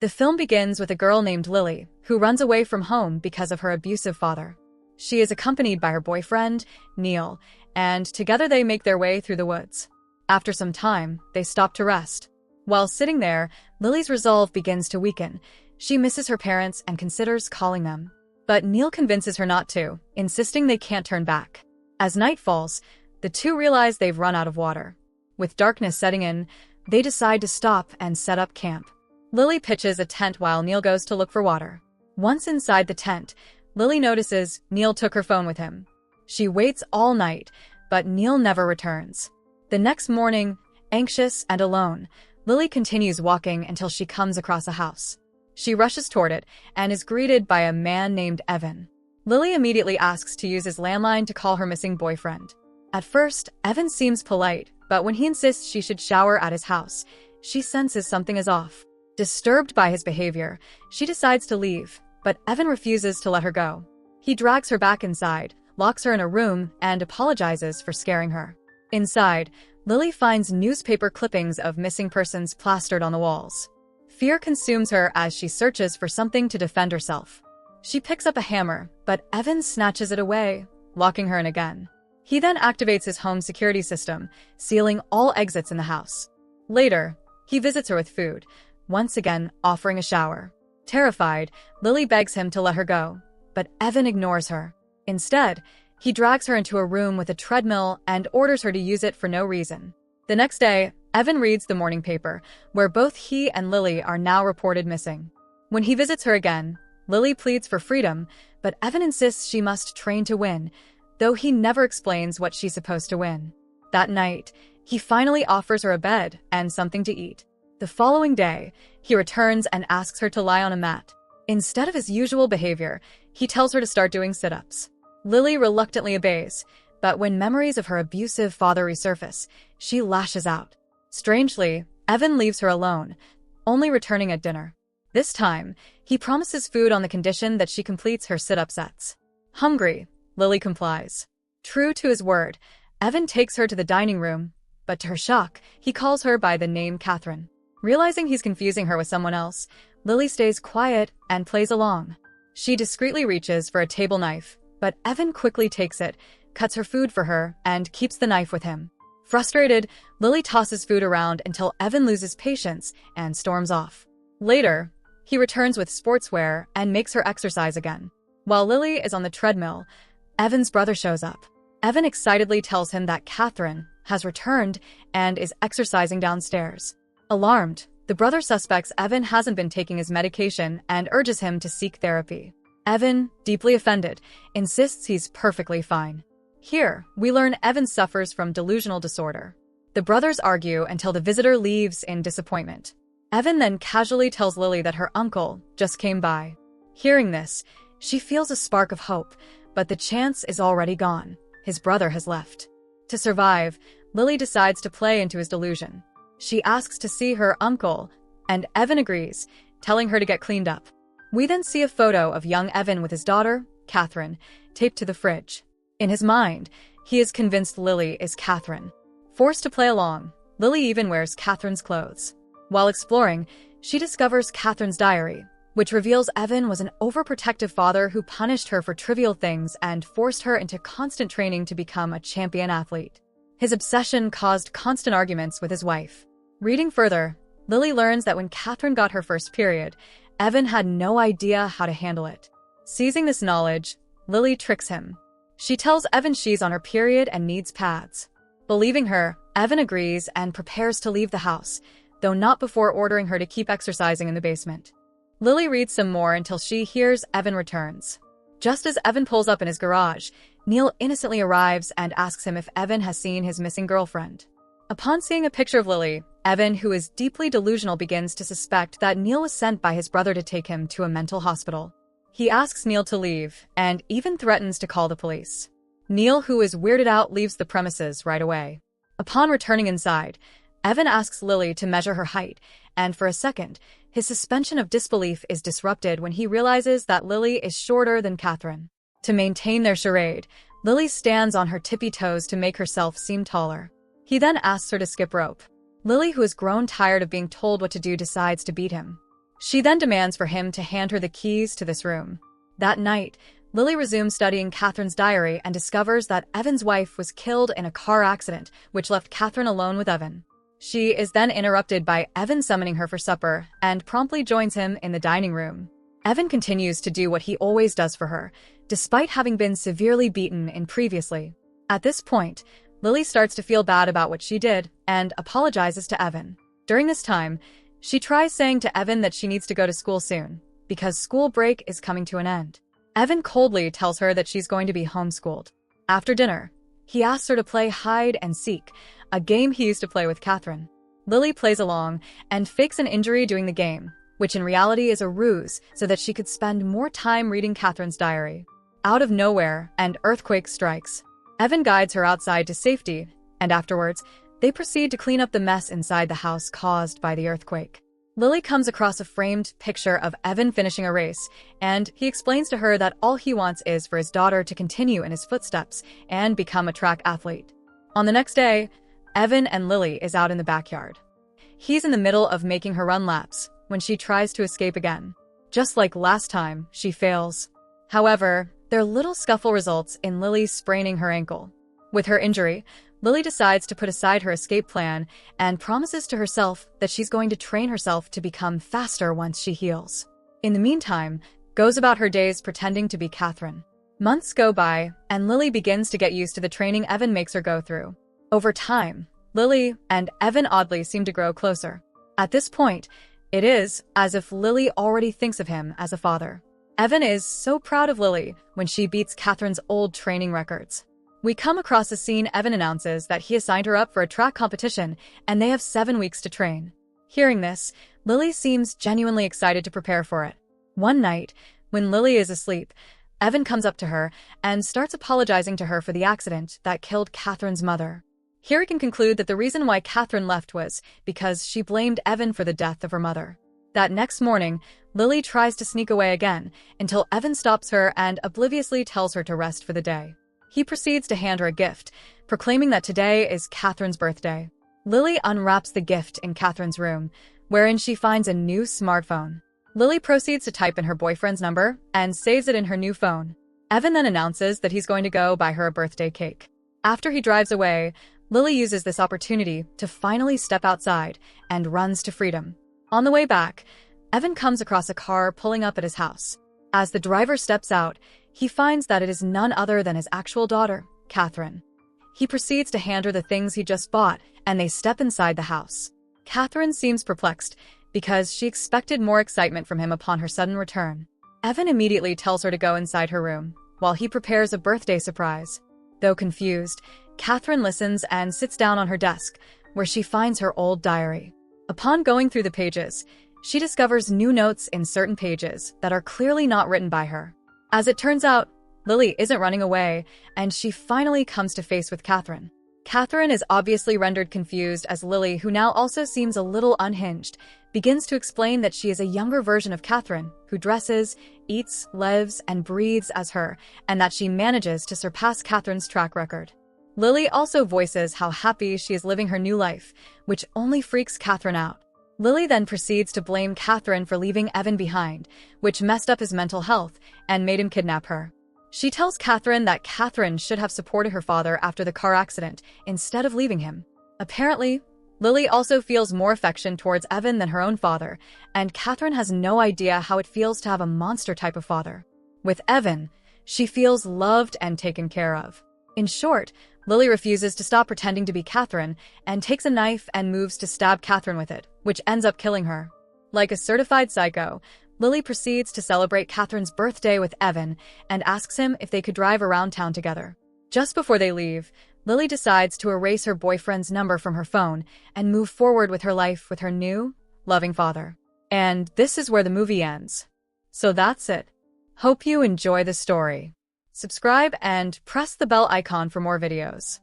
The film begins with a girl named Lily, who runs away from home because of her abusive father. She is accompanied by her boyfriend, Neil, and together they make their way through the woods. After some time, they stop to rest. While sitting there, Lily's resolve begins to weaken. She misses her parents and considers calling them. But Neil convinces her not to, insisting they can't turn back. As night falls, the two realize they've run out of water. With darkness setting in, they decide to stop and set up camp. Lily pitches a tent while Neil goes to look for water. Once inside the tent, Lily notices Neil took her phone with him. She waits all night, but Neil never returns. The next morning, anxious and alone, Lily continues walking until she comes across a house. She rushes toward it and is greeted by a man named Evan. Lily immediately asks to use his landline to call her missing boyfriend. At first, Evan seems polite, but when he insists she should shower at his house, she senses something is off. Disturbed by his behavior, she decides to leave, but Evan refuses to let her go. He drags her back inside, locks her in a room, and apologizes for scaring her. Inside, Lily finds newspaper clippings of missing persons plastered on the walls. Fear consumes her as she searches for something to defend herself. She picks up a hammer, but Evan snatches it away, locking her in again. He then activates his home security system, sealing all exits in the house. Later, he visits her with food, once again offering a shower. Terrified, Lily begs him to let her go, but Evan ignores her. Instead, he drags her into a room with a treadmill and orders her to use it for no reason. The next day, Evan reads the morning paper, where both he and Lily are now reported missing. When he visits her again, Lily pleads for freedom, but Evan insists she must train to win, though he never explains what she's supposed to win. That night, he finally offers her a bed and something to eat. The following day, he returns and asks her to lie on a mat. Instead of his usual behavior, he tells her to start doing sit-ups. Lily reluctantly obeys, but when memories of her abusive father resurface, she lashes out. Strangely, Evan leaves her alone, only returning at dinner. This time, he promises food on the condition that she completes her sit-up sets. Hungry, Lily complies. True to his word, Evan takes her to the dining room, but to her shock, he calls her by the name Catherine. Realizing he's confusing her with someone else, Lily stays quiet and plays along. She discreetly reaches for a table knife, but Evan quickly takes it, cuts her food for her, and keeps the knife with him. Frustrated, Lily tosses food around until Evan loses patience and storms off. Later, he returns with sportswear and makes her exercise again. While Lily is on the treadmill, Evan's brother shows up. Evan excitedly tells him that Catherine has returned and is exercising downstairs. Alarmed, the brother suspects Evan hasn't been taking his medication and urges him to seek therapy. Evan, deeply offended, insists he's perfectly fine. Here, we learn Evan suffers from delusional disorder. The brothers argue until the visitor leaves in disappointment. Evan then casually tells Lily that her uncle just came by. Hearing this, she feels a spark of hope, but the chance is already gone. His brother has left. To survive, Lily decides to play into his delusion. She asks to see her uncle, and Evan agrees, telling her to get cleaned up. We then see a photo of young Evan with his daughter, Catherine, taped to the fridge. In his mind, he is convinced Lily is Catherine. Forced to play along, Lily even wears Catherine's clothes. While exploring, she discovers Catherine's diary, which reveals Evan was an overprotective father who punished her for trivial things and forced her into constant training to become a champion athlete. His obsession caused constant arguments with his wife. Reading further, Lily learns that when Catherine got her first period, Evan had no idea how to handle it. Seizing this knowledge, Lily tricks him. She tells Evan she's on her period and needs pads. Believing her, Evan agrees and prepares to leave the house, though not before ordering her to keep exercising in the basement. Lily reads some more until she hears Evan returns. Just as Evan pulls up in his garage, Neil innocently arrives and asks him if Evan has seen his missing girlfriend. Upon seeing a picture of Lily, Evan, who is deeply delusional, begins to suspect that Neil was sent by his brother to take him to a mental hospital. He asks Neil to leave and even threatens to call the police. Neil, who is weirded out, leaves the premises right away. Upon returning inside, Evan asks Lily to measure her height, and for a second, his suspension of disbelief is disrupted when he realizes that Lily is shorter than Catherine. To maintain their charade, Lily stands on her tippy toes to make herself seem taller. He then asks her to skip rope. Lily, who has grown tired of being told what to do, decides to beat him. She then demands for him to hand her the keys to this room. That night, Lily resumes studying Catherine's diary and discovers that Evan's wife was killed in a car accident, which left Catherine alone with Evan. She is then interrupted by Evan summoning her for supper and promptly joins him in the dining room. Evan continues to do what he always does for her, despite having been severely beaten in previously. At this point, Lily starts to feel bad about what she did and apologizes to Evan. During this time, she tries saying to Evan that she needs to go to school soon, because school break is coming to an end. Evan coldly tells her that she's going to be homeschooled. After dinner, he asks her to play hide and seek, a game he used to play with Catherine. Lily plays along and fakes an injury doing the game, which in reality is a ruse so that she could spend more time reading Catherine's diary. Out of nowhere, an earthquake strikes. Evan guides her outside to safety, and afterwards, they proceed to clean up the mess inside the house caused by the earthquake. Lily comes across a framed picture of Evan finishing a race, and he explains to her that all he wants is for his daughter to continue in his footsteps and become a track athlete. On the next day, Evan and Lily is out in the backyard. He's in the middle of making her run laps when she tries to escape again. Just like last time, she fails. However, their little scuffle results in Lily spraining her ankle. With her injury, Lily decides to put aside her escape plan and promises to herself that she's going to train herself to become faster once she heals. In the meantime, goes about her days pretending to be Catherine. Months go by, and Lily begins to get used to the training Evan makes her go through. Over time, Lily and Evan oddly seem to grow closer. At this point, it is as if Lily already thinks of him as a father. Evan is so proud of Lily when she beats Catherine's old training records. We come across a scene Evan announces that he assigned her up for a track competition and they have 7 weeks to train. Hearing this, Lily seems genuinely excited to prepare for it. One night, when Lily is asleep, Evan comes up to her and starts apologizing to her for the accident that killed Catherine's mother. Here we can conclude that the reason why Catherine left was because she blamed Evan for the death of her mother. That next morning, Lily tries to sneak away again until Evan stops her and obliviously tells her to rest for the day. He proceeds to hand her a gift, proclaiming that today is Catherine's birthday. Lily unwraps the gift in Catherine's room, wherein she finds a new smartphone. Lily proceeds to type in her boyfriend's number and saves it in her new phone. Evan then announces that he's going to go buy her a birthday cake. After he drives away, Lily uses this opportunity to finally step outside and runs to freedom. On the way back, Evan comes across a car pulling up at his house. As the driver steps out, he finds that it is none other than his actual daughter, Catherine. He proceeds to hand her the things he just bought, and they step inside the house. Catherine seems perplexed because she expected more excitement from him upon her sudden return. Evan immediately tells her to go inside her room, while he prepares a birthday surprise. Though confused, Catherine listens and sits down on her desk, where she finds her old diary. Upon going through the pages, she discovers new notes in certain pages that are clearly not written by her. As it turns out, Lily isn't running away, and she finally comes to face with Catherine. Catherine is obviously rendered confused as Lily, who now also seems a little unhinged, begins to explain that she is a younger version of Catherine, who dresses, eats, lives, and breathes as her, and that she manages to surpass Catherine's track record. Lily also voices how happy she is living her new life, which only freaks Catherine out. Lily then proceeds to blame Catherine for leaving Evan behind, which messed up his mental health and made him kidnap her. She tells Catherine that Catherine should have supported her father after the car accident instead of leaving him. Apparently, Lily also feels more affection towards Evan than her own father, and Catherine has no idea how it feels to have a monster type of father. With Evan, she feels loved and taken care of. In short, Lily refuses to stop pretending to be Catherine and takes a knife and moves to stab Catherine with it, which ends up killing her. Like a certified psycho, Lily proceeds to celebrate Catherine's birthday with Evan and asks him if they could drive around town together. Just before they leave, Lily decides to erase her boyfriend's number from her phone and move forward with her life with her new, loving father. And this is where the movie ends. So that's it. Hope you enjoy the story. Subscribe and press the bell icon for more videos.